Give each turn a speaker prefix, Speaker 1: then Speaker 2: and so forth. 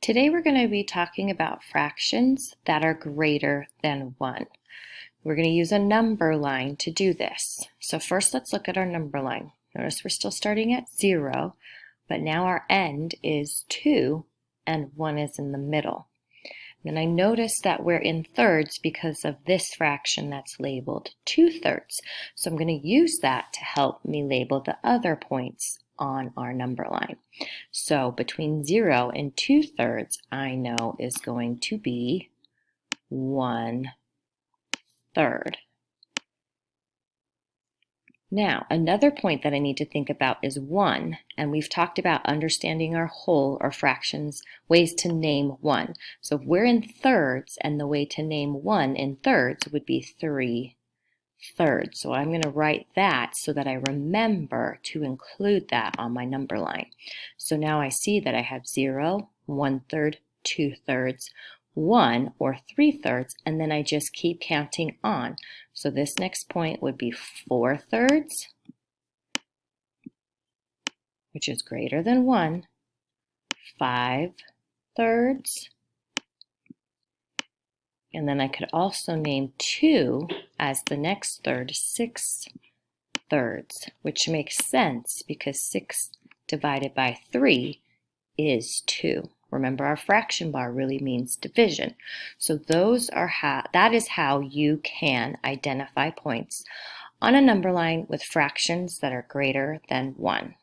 Speaker 1: Today we're going to be talking about fractions that are greater than 1. We're going to use a number line to do this. So first let's look at our number line. Notice we're still starting at 0, but now our end is 2 and 1 is in the middle. And I notice that we're in thirds because of this fraction that's labeled 2/3. So I'm going to use that to help me label the other points on our number line. So between 0 and 2/3, I know is going to be 1/3. Now, another point that I need to think about is 1, and we've talked about understanding our whole or fractions, ways to name 1. So if we're in thirds, and the way to name 1 in thirds would be 3/3. So I'm going to write that so that I remember to include that on my number line. So now I see that I have 0, 1/3, 2/3, 1 or 3/3, and then I just keep counting on. So this next point would be 4/3, which is greater than 1, 5/3, and then I could also name 2 as the next third, 6/3, which makes sense because 6 divided by 3 is 2. Remember, our fraction bar really means division. So that is how you can identify points on a number line with fractions that are greater than 1.